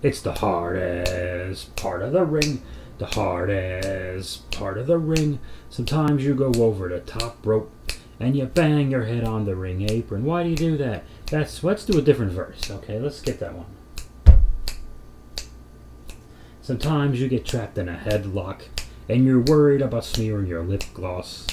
It's the hardest part of the ring. The hardest part of the ring. Sometimes you go over the top rope and you bang your head on the ring apron. Why do you do that? Let's do a different verse. Okay, let's skip that one. Sometimes you get trapped in a headlock and you're worried about smearing your lip gloss.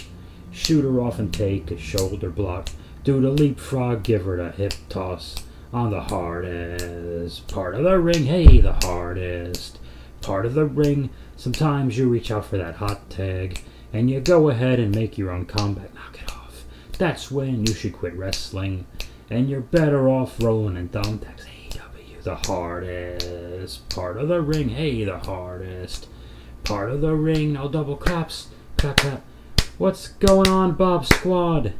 Shoot her off and take a shoulder block. Do the leapfrog, give her the hip toss. On the hardest part of the ring. Hey, the hardest part of the ring. Sometimes you reach out for that hot tag and you go ahead and make your own comeback. Knock it off. That's when you should quit wrestling and you're better off rolling in thumbtacks. AW, the hardest part of the ring. Hey, the hardest part of the ring. No double claps. Clap, clap. What's going on, Bob Squad?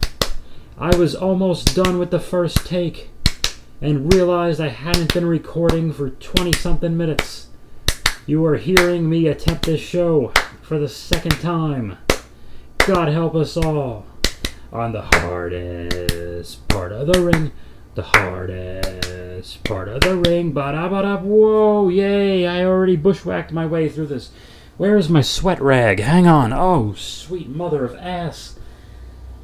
I was almost done with the first take and realized I hadn't been recording for 20-something minutes. You are hearing me attempt this show for the second time. God help us all. On the hardest part of the ring. The hardest part of the ring. Ba-da-ba-da. Whoa, yay, I already bushwhacked my way through this. Where is my sweat rag? Hang on. Oh, sweet mother of ass.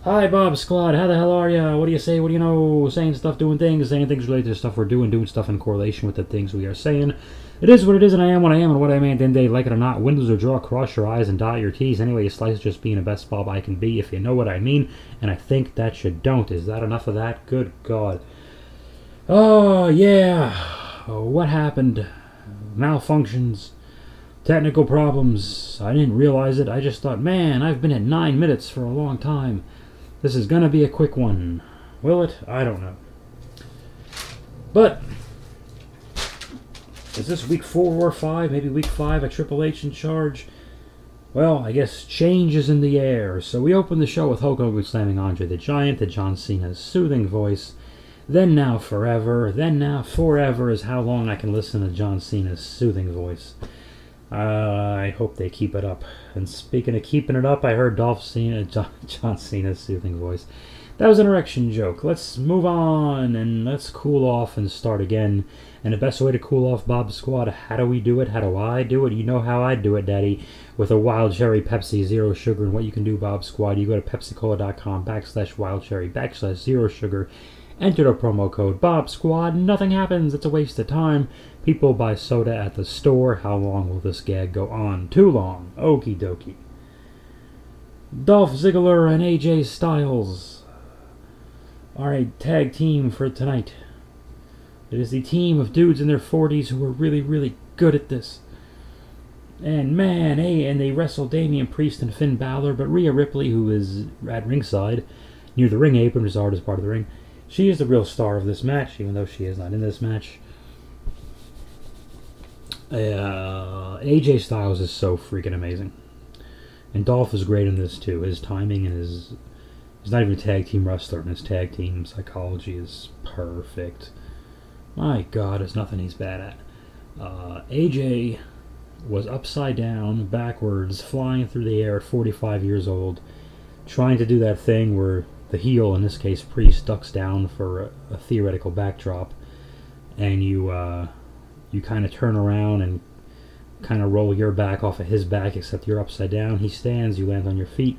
Hi, Bob Squad. How the hell are ya? What do you say? What do you know? Saying stuff, doing things, saying things related to the stuff we're doing stuff in correlation with the things we are saying. It is what it is, and I am what I am, and what I am, and then they like it or not. Windows or draw, cross your eyes, and dot your T's. Anyway, you slice just being the best Bob I can be, if you know what I mean, and I think that you don't. Is that enough of that? Good God. Oh, yeah. Oh, what happened? Malfunctions. Technical problems. I didn't realize it. I just thought, man, I've been at 9 minutes for a long time. This is gonna be a quick one. Will it? I don't know. But is this week 4 or 5? Maybe week 5 at Triple H in charge? Well, I guess change is in the air. So we open the show with Hulk Hogan slamming Andre the Giant to John Cena's soothing voice. Then now forever. Then now forever is how long I can listen to John Cena's soothing voice. I hope they keep it up. And speaking of keeping it up, I heard John Cena's soothing voice. That was an erection joke. Let's move on and let's cool off and start again. And the best way to cool off, Bob Squad, how do we do it? How do I do it? You know how I do it, Daddy. With a Wild Cherry Pepsi, zero sugar. And what you can do, Bob Squad, you go to pepsicola.com/wildcherry/zero sugar. Enter the promo code Bob Squad. Nothing happens. It's a waste of time. People buy soda at the store. How long will this gag go on? Too long. Okie dokie. Dolph Ziggler and AJ Styles are a tag team for tonight. It is the team of dudes in their 40s who are really, really good at this. And man, and they wrestle Damian Priest and Finn Balor, but Rhea Ripley, who is at ringside, near the ring apron, is the hardest part of the ring. She is the real star of this match, even though she is not in this match. AJ Styles is so freaking amazing. And Dolph is great in this too. His timing and he's not even a tag team wrestler, and his tag team psychology is perfect. My God, there's nothing he's bad at. AJ was upside down, backwards, flying through the air at 45 years old, trying to do that thing where the heel, in this case Priest, ducks down for a theoretical backdrop, and you kind of turn around and kind of roll your back off of his back, except you're upside down. He stands, you land on your feet.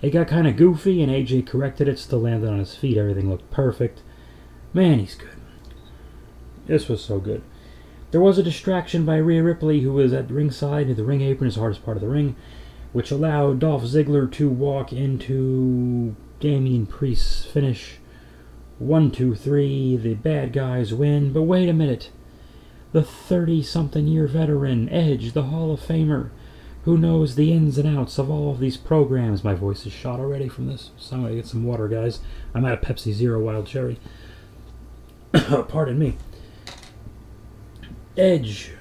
It got kind of goofy, and AJ corrected it, still landed on his feet. Everything looked perfect. Man, he's good. This was so good. There was a distraction by Rhea Ripley, who was at ringside. The ring apron is the hardest part of the ring, which allowed Dolph Ziggler to walk into Damian Priest's finish. 1, 2, 3, the bad guys win. But wait a minute. The 30-something-year veteran, Edge, the Hall of Famer, who knows the ins and outs of all of these programs. My voice is shot already from this, so I'm going to get some water, guys. I'm out of Pepsi Zero Wild Cherry. Pardon me. Edge,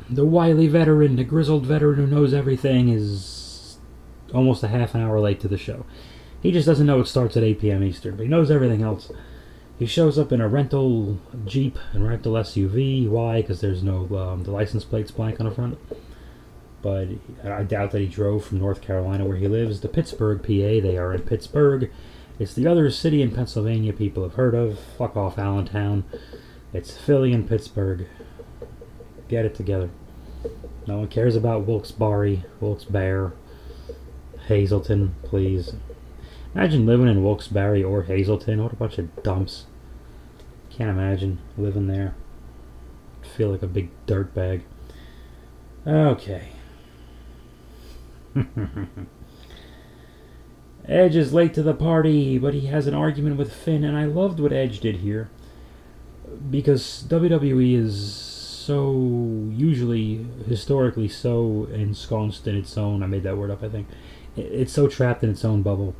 the wily veteran, the grizzled veteran who knows everything, is almost a half an hour late to the show. He just doesn't know it starts at 8 p.m. Eastern, but he knows everything else. He shows up in a rental Jeep and rental SUV. Why? Because there's no the license plate's blank on the front. But I doubt that he drove from North Carolina, where he lives, to Pittsburgh, PA. They are in Pittsburgh. It's the other city in Pennsylvania people have heard of. Fuck off, Allentown. It's Philly and Pittsburgh. Get it together. No one cares about Wilkes-Barre, Wilkes-Barre, Hazleton, please. Imagine living in Wilkes-Barre or Hazleton. What a bunch of dumps. Can't imagine living there. I feel like a big dirtbag. Okay. Edge is late to the party, but he has an argument with Finn, and I loved what Edge did here. Because WWE is so, usually, historically so ensconced in its own, I made that word up, I think. It's so trapped in its own bubble.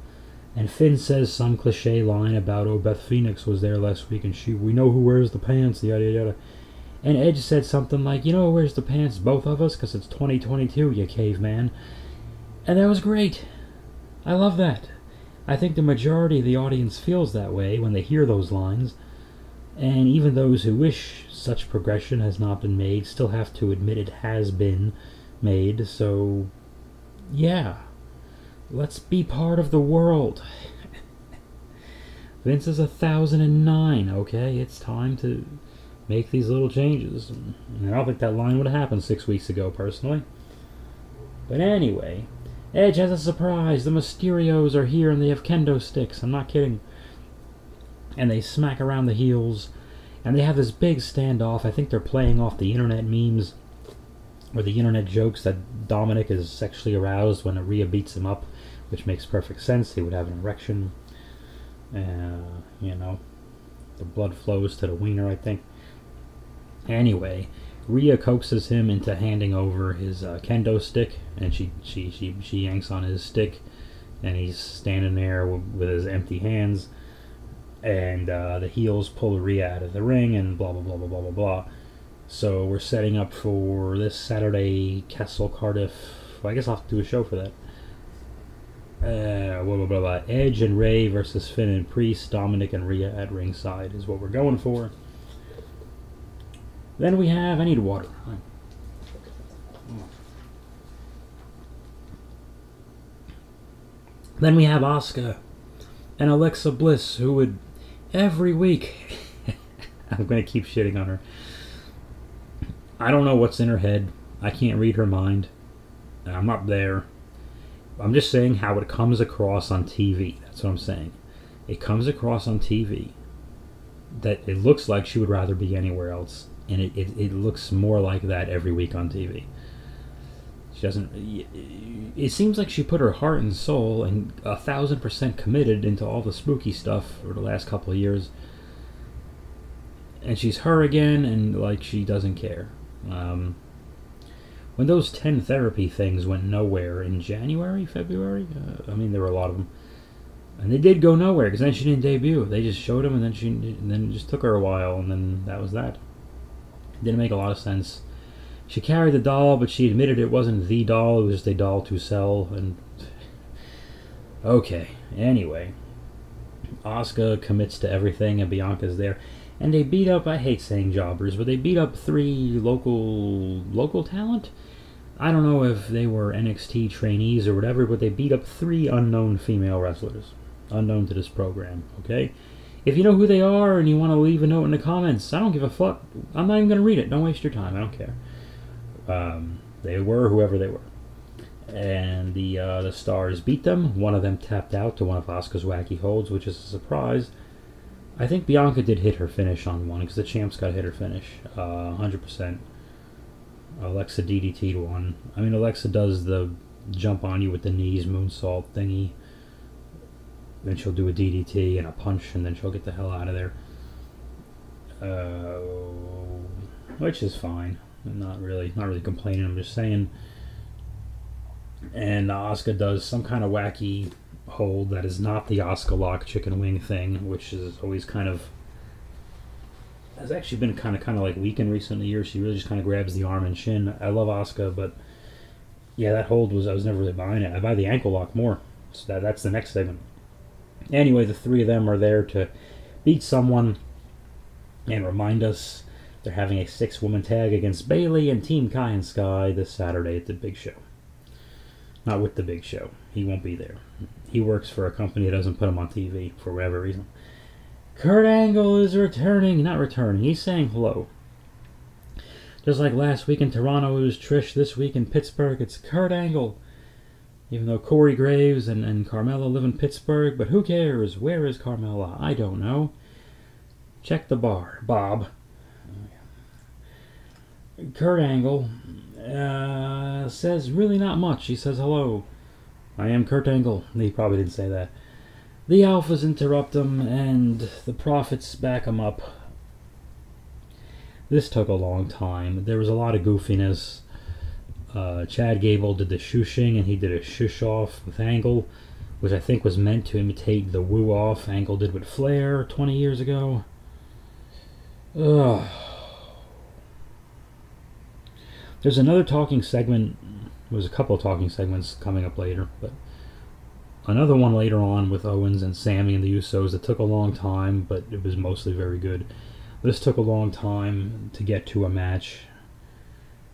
And Finn says some cliche line about, oh, Beth Phoenix was there last week, and we know who wears the pants, yada yada. And Edge said something like, you know who wears the pants? Both of us, because it's 2022, you caveman. And that was great. I love that. I think the majority of the audience feels that way when they hear those lines. And even those who wish such progression has not been made still have to admit it has been made. So, yeah. Let's be part of the world. Vince is 1009, okay? It's time to make these little changes. And I don't think that line would have happened 6 weeks ago, personally. But anyway, Edge has a surprise. The Mysterios are here and they have kendo sticks. I'm not kidding. And they smack around the heels. And they have this big standoff. I think they're playing off the internet memes or the internet jokes that Dominic is sexually aroused when Rhea beats him up, which makes perfect sense. He would have an erection. You know, the blood flows to the wiener, I think. Anyway, Rhea coaxes him into handing over his kendo stick, and she yanks on his stick, and he's standing there with his empty hands, and the heels pull Rhea out of the ring, and blah blah blah blah blah blah blah. So we're setting up for this Saturday, Castle Cardiff. Well, I guess I'll have to do a show for that. Blah blah blah blah. Edge and Ray versus Finn and Priest. Dominic and Rhea at ringside is what we're going for. Then we have, I need water. Then we have Asuka and Alexa Bliss, who would every week. I'm going to keep shitting on her. I don't know what's in her head. I can't read her mind. I'm not there. I'm just saying how it comes across on TV. That's what I'm saying. It comes across on TV that it looks like she would rather be anywhere else. And it looks more like that every week on TV. She doesn't. It seems like she put her heart and soul and 1,000% committed into all the spooky stuff for the last couple of years. And she's her again, and like she doesn't care. When those 10 therapy things went nowhere in January, February, I mean there were a lot of them, and they did go nowhere because then she didn't debut. They just showed them, and then it just took her a while, and then that was that. Didn't make a lot of sense. She carried the doll, but she admitted it wasn't the doll, it was just a doll to sell. And okay, anyway, Asuka commits to everything, and Bianca's there, and they beat up, I hate saying jobbers, but they beat up 3 local talent. I don't know if they were NXT trainees or whatever, but they beat up 3 unknown female wrestlers, unknown to this program, okay? If you know who they are and you want to leave a note in the comments, I don't give a fuck. I'm not even going to read it. Don't waste your time. I don't care. They were whoever they were. And the Stars beat them. One of them tapped out to one of Asuka's wacky holds, which is a surprise. I think Bianca did hit her finish on one, because the champ's got to hit her finish. 100%. Alexa DDT'd one. I mean, Alexa does the jump on you with the knees moonsault thingy. Then she'll do a DDT and a punch, and then she'll get the hell out of there. Which is fine. I'm not really complaining. I'm just saying. And Asuka does some kind of wacky hold that is not the Asuka lock chicken wing thing, which is always has actually been kind of like weak in recent years. She really just kind of grabs the arm and shin. I love Asuka, but yeah, that hold I was never really buying it. I buy the ankle lock more. So that's the next segment. Anyway, the 3 of them are there to beat someone and remind us they're having a 6-woman tag against Bayley and Team Kai and Sky this Saturday at the Big Show. Not with the Big Show. He won't be there. He works for a company that doesn't put him on TV for whatever reason. Kurt Angle is returning. Not returning. He's saying hello. Just like last week in Toronto, it was Trish. This week in Pittsburgh, it's Kurt Angle. Even though Corey Graves and Carmella live in Pittsburgh, but who cares? Where is Carmella? I don't know. Check the bar, Bob. Kurt Angle says really not much. He says hello. I am Kurt Angle. He probably didn't say that. The Alphas interrupt him, and the Profits back him up. This took a long time. There was a lot of goofiness. Chad Gable did the shushing, and he did a shush off with Angle, which I think was meant to imitate the woo off Angle did with Flair 20 years ago. Ugh. There's another talking segment. There's a couple of talking segments coming up later, but another one later on with Owens and Sammy and the Usos that took a long time, but it was mostly very good. This took a long time to get to a match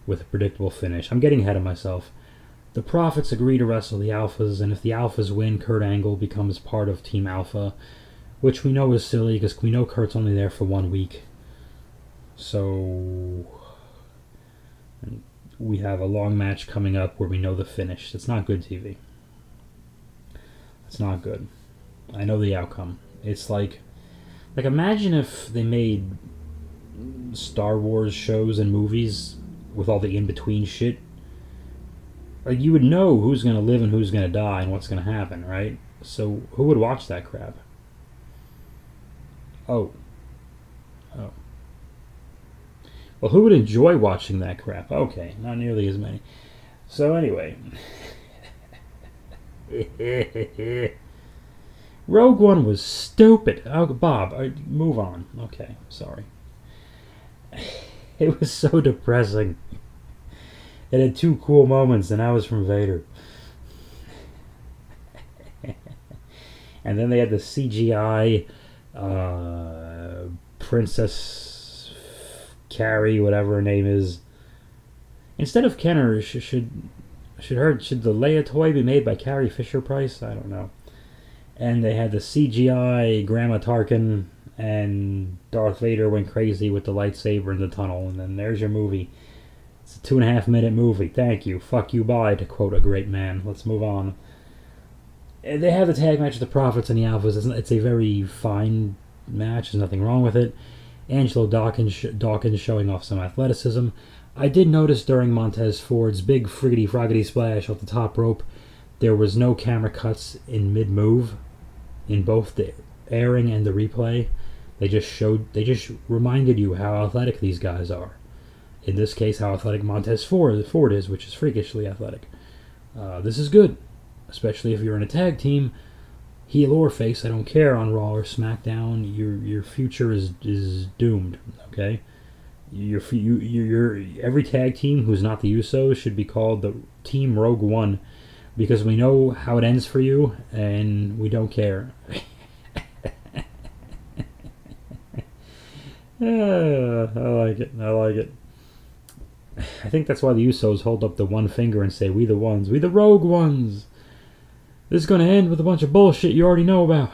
with a predictable finish. I'm getting ahead of myself. The Profits agree to wrestle the Alphas, and if the Alphas win, Kurt Angle becomes part of Team Alpha, which we know is silly because we know Kurt's only there for 1 week. So we have a long match coming up where we know the finish. It's not good TV. It's not good. I know the outcome. It's like imagine if they made Star Wars shows and movies with all the in-between shit. Like, you would know who's going to live and who's going to die and what's going to happen, right? So who would watch that crap? Oh. Well, who would enjoy watching that crap? Okay, not nearly as many. So anyway. Rogue One was stupid. Oh, Bob, move on. Okay, sorry. It was so depressing. It had 2 cool moments, and that was from Vader. And then they had the CGI Princess Carrie, whatever her name is. Instead of Kenner, should the Leia toy be made by Carrie Fisher-Price? I don't know. And they had the CGI Grandma Tarkin, and Darth Vader went crazy with the lightsaber in the tunnel, and then there's your movie. It's a 2.5-minute movie. Thank you. Fuck you, bye, to quote a great man. Let's move on. They have the tag match with the Profits and the Alphas. It's a very fine match. There's nothing wrong with it. Angelo Dawkins showing off some athleticism. I did notice during Montez Ford's big friggity-froggity splash off the top rope, there was no camera cuts in mid-move in both the airing and the replay. They just reminded you how athletic these guys are. In this case, how athletic Montez Ford is, which is freakishly athletic. This is good, especially if you're in a tag team. Heel or face, I don't care, on Raw or SmackDown. Your future is doomed. Okay, your every tag team who's not the Usos should be called the Team Rogue One, because we know how it ends for you, and we don't care. I like it. I like it. I think that's why the Usos hold up the one finger and say, "We the ones, we the Rogue Ones." This is going to end with a bunch of bullshit you already know about.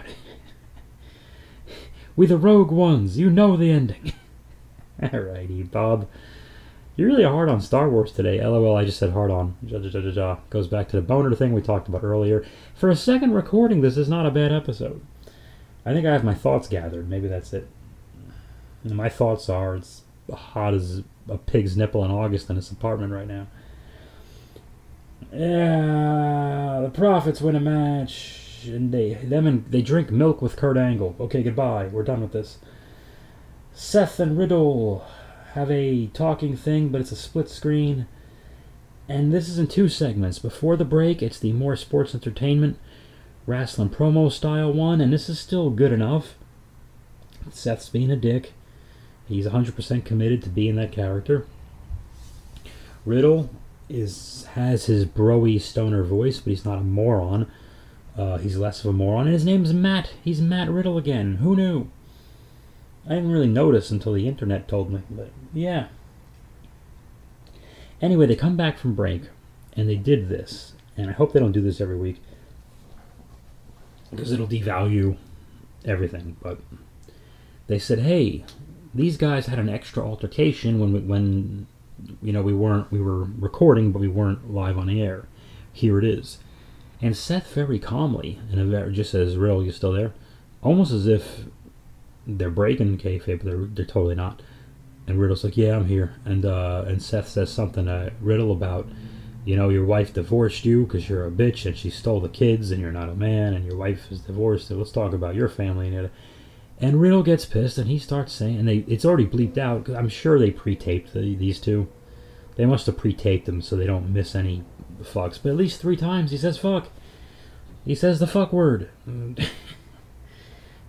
We the Rogue Ones. You know the ending. Alrighty, Bob. You're really hard on Star Wars today. LOL, I just said hard on. Goes back to the boner thing we talked about earlier. For a second recording, this is not a bad episode. I think I have my thoughts gathered. Maybe that's it. And my thoughts are, it's hot as a pig's nipple in August in this apartment right now. Yeah, the Profits win a match, and they drink milk with Kurt Angle. Okay, goodbye. We're done with this. Seth and Riddle have a talking thing, but it's a split screen. And this is in 2 segments. Before the break, it's the more sports entertainment, wrestling promo style one, and this is still good enough. Seth's being a dick. He's 100% committed to being that character. Riddle has his broy stoner voice, but he's not a moron. He's less of a moron. And his name's Matt. He's Matt Riddle again. Who knew? I didn't really notice until the internet told me, but yeah. Anyway, they come back from break, and they did this. And I hope they don't do this every week, because it'll devalue everything. But they said, hey, these guys had an extra altercation when we were recording, but we weren't live on the air. Here it is. And Seth very calmly, just says, Riddle, you still there? Almost as if they're breaking kayfabe, but they're totally not. And Riddle's like, yeah, I'm here. And Seth says something to Riddle about, your wife divorced you because you're a bitch and she stole the kids and you're not a man and your wife is divorced. So let's talk about your family. And Riddle gets pissed and he starts saying, and it's already bleeped out, because I'm sure they pre-taped these two. They must have pre-taped them so they don't miss any fucks. But at least 3 times he says fuck. He says the fuck word.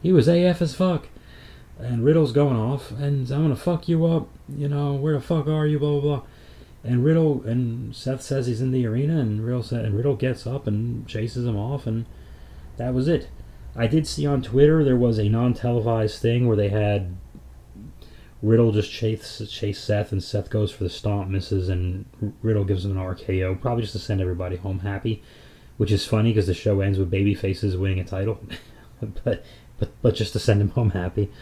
He was AF as fuck. And Riddle's going off, and I'm gonna fuck you up, where the fuck are you, blah, blah, blah. And Seth says he's in the arena, and Riddle gets up and chases him off, and that was it. I did see on Twitter there was a non-televised thing where they had Riddle just chase Seth, and Seth goes for the stomp, misses, and Riddle gives him an RKO, probably just to send everybody home happy, which is funny because the show ends with babyfaces winning a title, but just to send him home happy.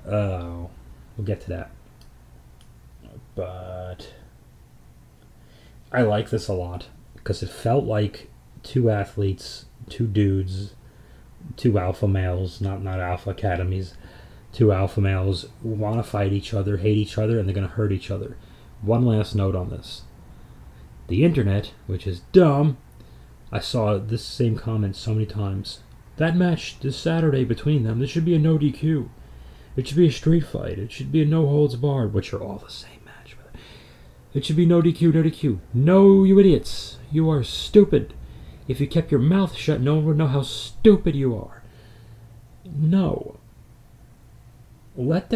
We'll get to that. But I like this a lot because it felt like 2 athletes, 2 dudes, 2 alpha males, not alpha academies, 2 alpha males who want to fight each other, hate each other, and they're going to hurt each other. One last note on this. The internet, which is dumb, I saw this same comment so many times. That match this Saturday between them, this should be a no DQ. It should be a street fight. It should be a no holds barred, which are all the same match. It should be no DQ, no DQ. No, you idiots. You are stupid. If you kept your mouth shut, no one would know how stupid you are. No. Let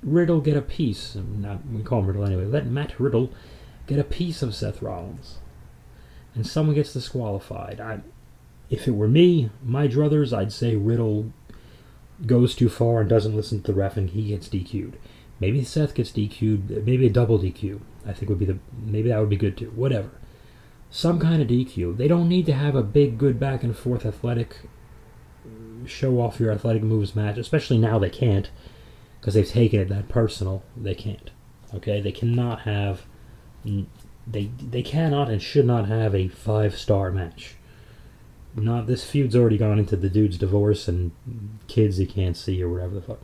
Riddle get a piece. We call him Riddle anyway. Let Matt Riddle get a piece of Seth Rollins. And someone gets disqualified. If it were me, my druthers, I'd say Riddle goes too far and doesn't listen to the ref and he gets DQ'd. Maybe Seth gets DQ'd, maybe a double DQ. I think maybe that would be good too. Whatever. Some kind of DQ. They don't need to have a big, good back and forth athletic show off your athletic moves match, especially now they can't, because they've taken it that personal. They can't. Okay? They cannot have, they cannot and should not have a 5-star match. This feud's already gone into the dude's divorce and kids he can't see or whatever the fuck.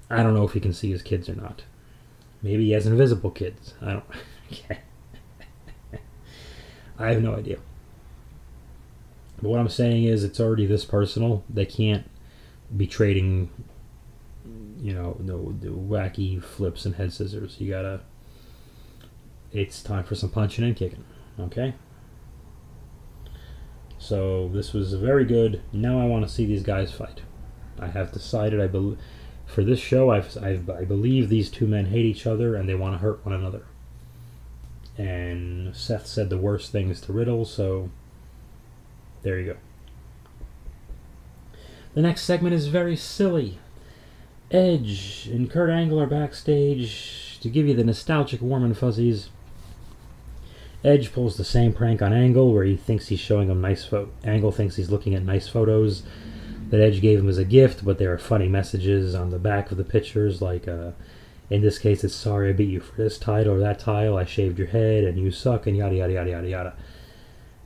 I don't know if he can see his kids or not. Maybe he has invisible kids. I don't. I have no idea. But what I'm saying is, it's already this personal. They can't be trading, the wacky flips and head scissors. It's time for some punching and kicking. Okay? So this was very good. Now I want to see these guys fight. I have decided, for this show, I believe these 2 men hate each other and they want to hurt one another. And Seth said the worst things to Riddle, so there you go. The next segment is very silly. Edge and Kurt Angle are backstage to give you the nostalgic warm and fuzzies. Edge pulls the same prank on Angle where he thinks he's showing him Angle thinks he's looking at nice photos that Edge gave him as a gift, but there are funny messages on the back of the pictures, like in this case it's sorry I beat you for this title or that title, I shaved your head and you suck, and yada yada yada yada yada.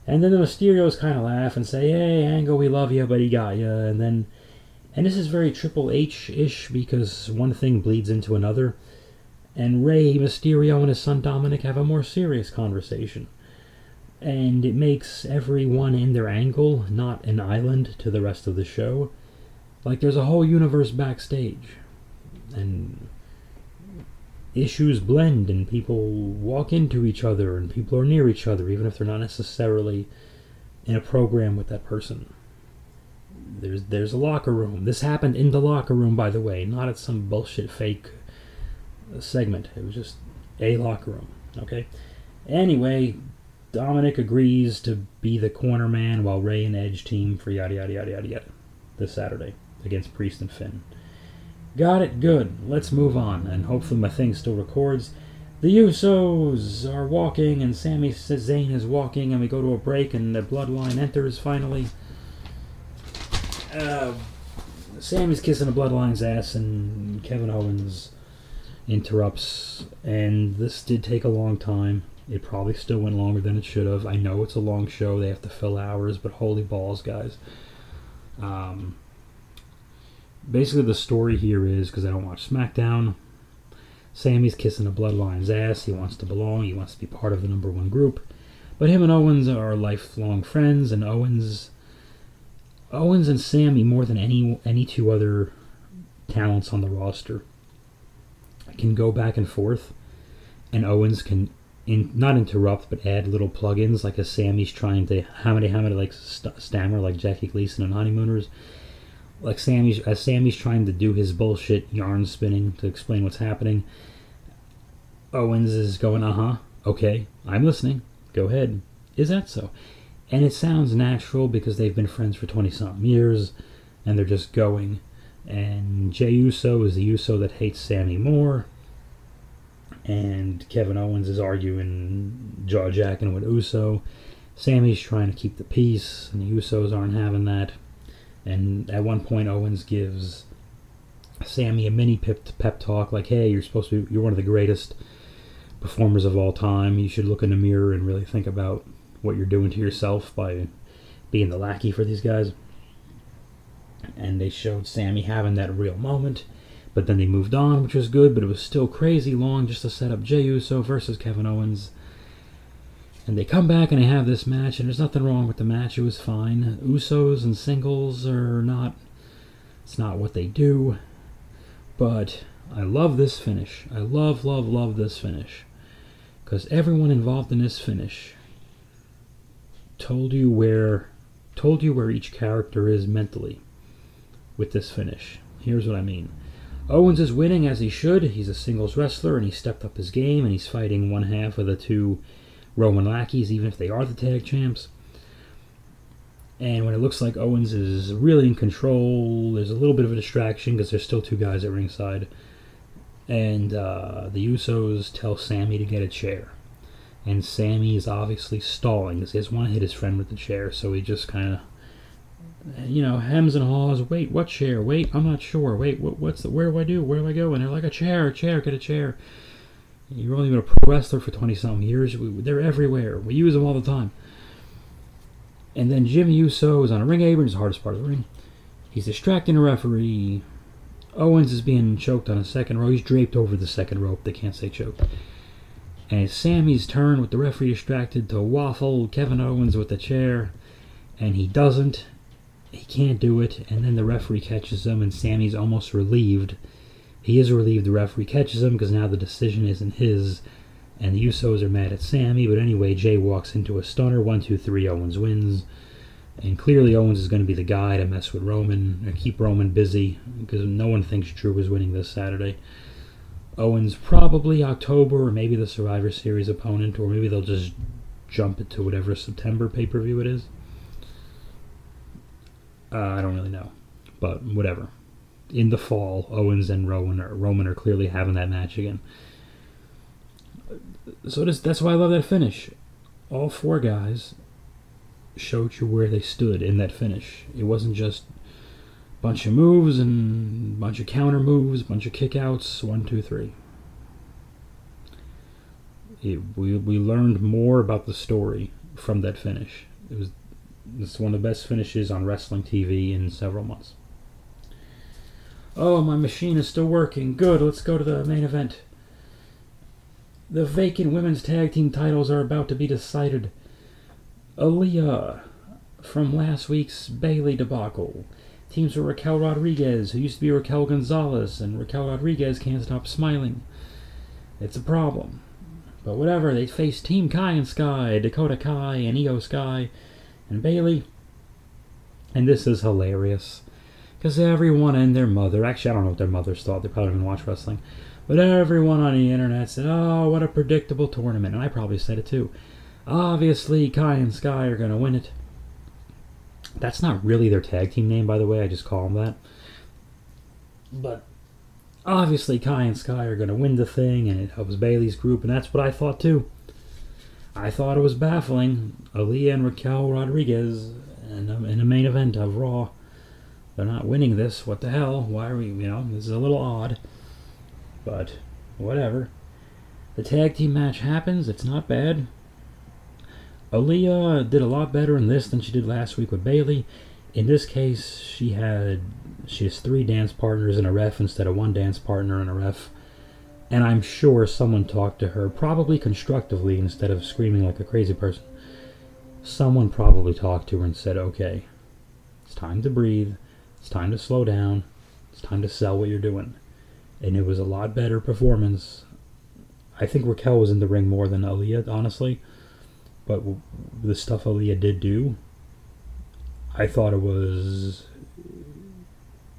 And then the Mysterios kind of laugh and say, hey Angle, we love you, but he got you. And this is very Triple H-ish because one thing bleeds into another. And Rey Mysterio and his son Dominic have a more serious conversation. And it makes everyone in their angle not an island to the rest of the show. Like there's a whole universe backstage. And issues blend and people walk into each other and people are near each other even if they're not necessarily in a program with that person. There's a locker room. This happened in the locker room, by the way, not at some bullshit fake segment. It was just a locker room. Okay? Anyway, Dominic agrees to be the corner man while Rey and Edge team for yada yada yada yada yada this Saturday against Priest and Finn. Got it? Good. Let's move on, and hopefully my thing still records. The Usos are walking, and Sami Zayn is walking, and we go to a break, and the Bloodline enters finally. Sammy's kissing the Bloodline's ass, and Kevin Owens interrupts, and this did take a long time. It probably still went longer than it should have. I know it's a long show, they have to fill hours, but holy balls, guys. Basically the story here is, because I don't watch SmackDown, Sammy's kissing a Bloodline's ass. He wants to belong, he wants to be part of the #1 group, but him and Owens are lifelong friends, and Owens and Sammy, more than any two other talents on the roster, can go back and forth, and Owens can not interrupt, but add little plugins, like as Sammy's trying to hammer like stammer like Jackie Gleason and Honeymooners. Like Sammy's trying to do his bullshit yarn spinning to explain what's happening, Owens is going, okay, I'm listening, go ahead. Is that so? And it sounds natural because they've been friends for 20-something years, and they're just going. And Jey Uso is the Uso that hates Sammy more, and Kevin Owens is arguing, jaw-jacking with Uso. Sammy's trying to keep the peace, and the Usos aren't having that. And at one point, Owens gives Sammy a mini pep talk, like, hey, you're one of the greatest performers of all time. You should look in the mirror and really think about what you're doing to yourself by being the lackey for these guys. And they showed Sammy having that real moment, but then they moved on, which was good, but it was still crazy long just to set up Jey Uso versus Kevin Owens. And they come back and they have this match, and there's nothing wrong with the match. It was fine. Usos and singles are not, it's not what they do. But I love this finish. I love this finish. Because everyone involved in this finish told you where each character is mentally with this finish. Here's what I mean. Owens is winning as he should. He's a singles wrestler, and he stepped up his game, and he's fighting one half of the two Roman lackeys, even if they are the tag champs. And when it looks like Owens is really in control, there's a little bit of a distraction because there's still two guys at ringside. And the Usos tell Sammy to get a chair. And Sammy is obviously stalling because he doesn't want to hit his friend with the chair, so he just kind of, hems and haws. Wait, what chair? Wait, I'm not sure. Wait, where do I do? Where do I go? And they're like, a chair, get a chair. You've only been a pro wrestler for 20-something years. They're everywhere. We use them all the time. And then Jimmy Uso is on a ring apron, it's the hardest part of the ring. He's distracting the referee. Owens is being choked on a second rope. He's draped over the second rope. They can't say choked. And it's Sammy's turn with the referee distracted to waffle Kevin Owens with the chair. And he doesn't. He can't do it. And then the referee catches him, and Sammy's almost relieved. He is relieved the referee catches him because now the decision isn't his. And the Usos are mad at Sammy. But anyway, Jey walks into a stunner. 1, 2, 3, Owens wins. And clearly Owens is going to be the guy to mess with Roman and keep Roman busy because no one thinks Drew is winning this Saturday. Owens probably October or maybe the Survivor Series opponent, or maybe they'll just jump it to whatever September pay-per-view it is. I don't really know, but whatever. In the fall, Owens and Roman are clearly having that match again. So that's why I love that finish. All four guys showed you where they stood in that finish. It wasn't just a bunch of moves and a bunch of counter moves, a bunch of kickouts, 1, 2, 3. We learned more about the story from that finish. It's one of the best finishes on wrestling TV in several months. Oh, my machine is still working. Good, let's go to the main event. The vacant women's tag team titles are about to be decided. Aaliyah from last week's Bayley debacle teams with Raquel Rodriguez, who used to be Raquel Gonzalez, and Raquel Rodriguez can't stop smiling. It's a problem. But whatever, they face Team Kai and Sky, Dakota Kai and Io Sky, and Bayley. And this is hilarious. Because everyone and their mother, actually I don't know what their mothers thought, they probably didn't watch wrestling, but everyone on the internet said, oh, what a predictable tournament. And I probably said it too. Obviously, Kai and Sky are going to win it. That's not really their tag team name, by the way. I just call them that. But obviously, Kai and Sky are going to win the thing, and it helps Bayley's group, and that's what I thought too. I thought it was baffling. Aaliyah and Raquel Rodriguez in the main event of Raw. They're not winning this. What the hell? Why are we, this is a little odd. But whatever. The tag team match happens. It's not bad. Aaliyah did a lot better in this than she did last week with Bayley. In this case, she has 3 dance partners and a ref instead of 1 dance partner and a ref. And I'm sure someone talked to her, probably constructively instead of screaming like a crazy person. Someone probably talked to her and said, okay, it's time to breathe. It's time to slow down. It's time to sell what you're doing. And it was a lot better performance. I think Raquel was in the ring more than Aaliyah, honestly. But the stuff Aaliyah did do, I thought it was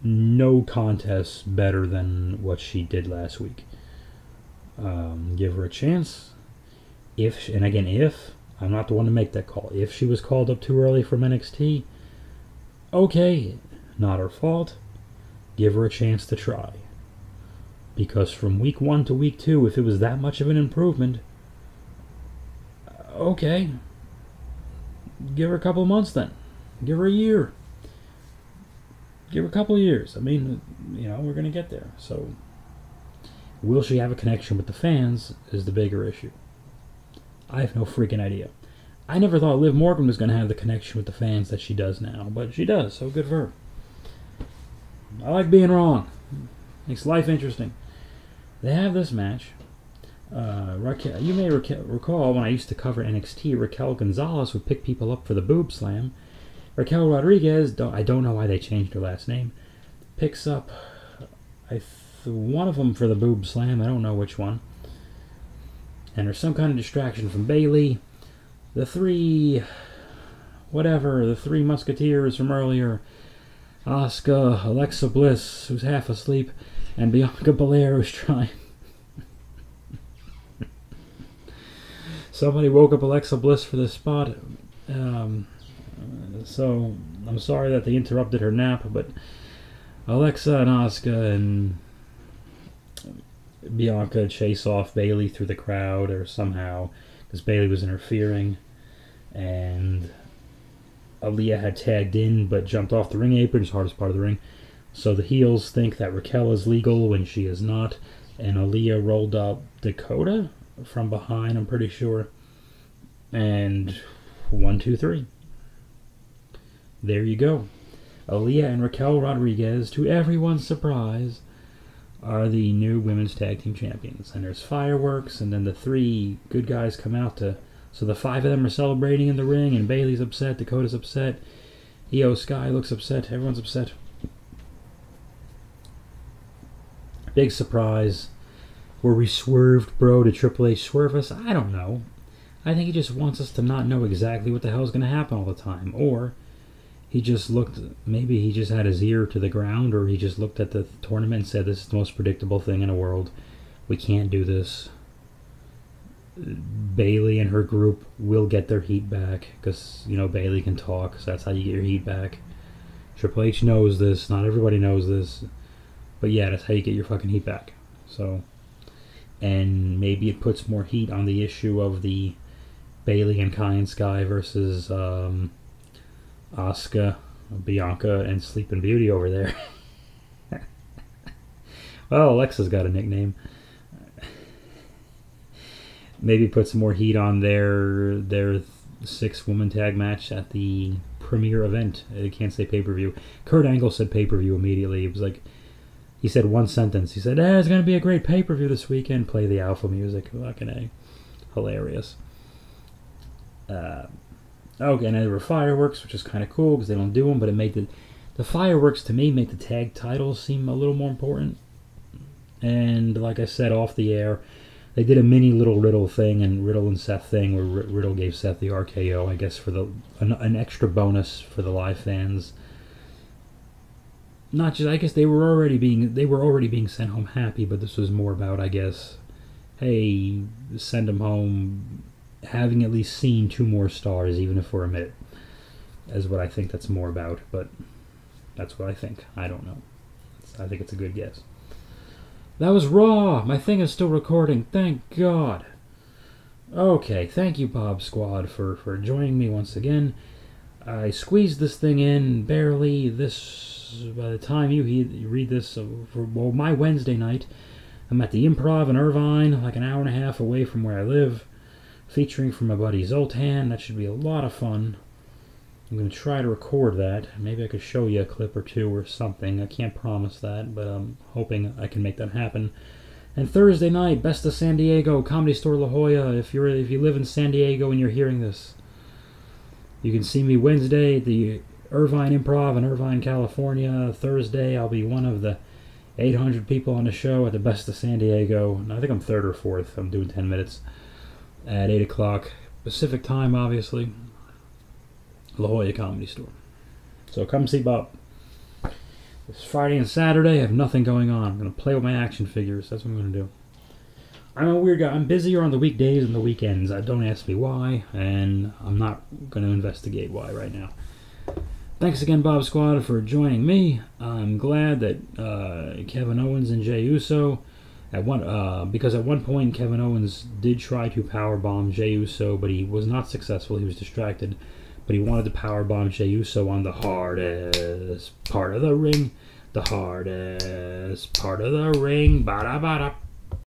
no contest better than what she did last week. Give her a chance. If I'm not the one to make that call. If she was called up too early from NXT, okay, not her fault. Give her a chance to try. Because from week 1 to week 2, if it was that much of an improvement, okay, give her a couple of months then. Give her a year. Give her a couple of years. I mean, we're going to get there. So, will she have a connection with the fans is the bigger issue. I have no freaking idea. I never thought Liv Morgan was going to have the connection with the fans that she does now, but she does, so good for her. I like being wrong. Makes life interesting. They have this match. Raquel, you may recall when I used to cover NXT, Raquel Gonzalez would pick people up for the boob slam. Raquel Rodriguez, I don't know why they changed her last name, picks up one of them for the boob slam. I don't know which one. And there's some kind of distraction from Bayley. The three musketeers from earlier, Asuka, Alexa Bliss, who's half asleep, and Bianca Belair, who's trying. Somebody woke up Alexa Bliss for this spot. So I'm sorry that they interrupted her nap, but Alexa and Asuka and Bianca chase off Bayley through the crowd, or somehow, because Bayley was interfering, and Aaliyah had tagged in but jumped off the ring apron, it's the hardest part of the ring. So the heels think that Raquel is legal when she is not, and Aaliyah rolled up Dakota from behind, I'm pretty sure. And 1, 2, 3. There you go. Aaliyah and Raquel Rodriguez, to everyone's surprise, are the new women's tag team champions. And there's fireworks, and then the 3 good guys come out to... So the 5 of them are celebrating in the ring, and Bayley's upset, Dakota's upset, Io Sky looks upset, everyone's upset. Big surprise. Were we swerved, bro? Did Triple H swerve us? I don't know. I think he just wants us to not know exactly what the hell is going to happen all the time. Or he just looked, maybe he just had his ear to the ground, or he just looked at the tournament and said, this is the most predictable thing in the world. We can't do this. Bayley and her group will get their heat back, because, Bayley can talk, so that's how you get your heat back. Triple H knows this. Not everybody knows this. But yeah, that's how you get your fucking heat back. So, and maybe it puts more heat on the issue of the Bayley and Kai and Sky versus Asuka, Bianca, and Sleeping Beauty over there. Well, Alexa's got a nickname. Maybe put some more heat on their 6-woman tag match at the premiere event. I can't say pay-per-view. Kurt Angle said pay-per-view immediately. It was like, he said one sentence. He said, it's going to be a great pay-per-view this weekend. Play the Alpha music. Fucking A. Hilarious. Okay, and there were fireworks, which is kind of cool because they don't do them, but it made the fireworks, to me, make the tag titles seem a little more important. And like I said off the air, they did a mini little Riddle thing, and Riddle and Seth thing, where Riddle gave Seth the RKO, I guess, for an extra bonus for the live fans. Not just, I guess they were already being sent home happy, but this was more about, I guess, hey, send them home having at least seen 2 more stars, even if for a minute, is what I think that's more about. But that's what I think. I don't know. I think it's a good guess. That was Raw. My thing is still recording. Thank God. Okay, thank you, Bob Squad, for joining me once again. I squeezed this thing in barely. By the time you read this, my Wednesday night, I'm at the Improv in Irvine, like an hour and a half away from where I live, featuring from my buddy Zoltan. That should be a lot of fun. I'm going to try to record that. Maybe I could show you a clip or two or something. I can't promise that, but I'm hoping I can make that happen. And Thursday night, Best of San Diego, Comedy Store La Jolla. If you live in San Diego and you're hearing this, you can see me Wednesday at the Irvine Improv in Irvine, California. Thursday, I'll be one of the 800 people on the show at the Best of San Diego. And I think I'm third or fourth. I'm doing 10 minutes at 8 o'clock Pacific time, obviously. La Jolla Comedy Store. So come see Bob. This Friday and Saturday, I have nothing going on. I'm going to play with my action figures. That's what I'm going to do. I'm a weird guy. I'm busier on the weekdays and the weekends. Don't ask me why, and I'm not going to investigate why right now. Thanks again, Bob Squad, for joining me. I'm glad that Kevin Owens and Jey Uso, because at one point Kevin Owens did try to powerbomb Jey Uso, but he was not successful. He was distracted. But he wanted to powerbomb Jey Uso on the hardest part of the ring. The hardest part of the ring. Ba-da-ba-da.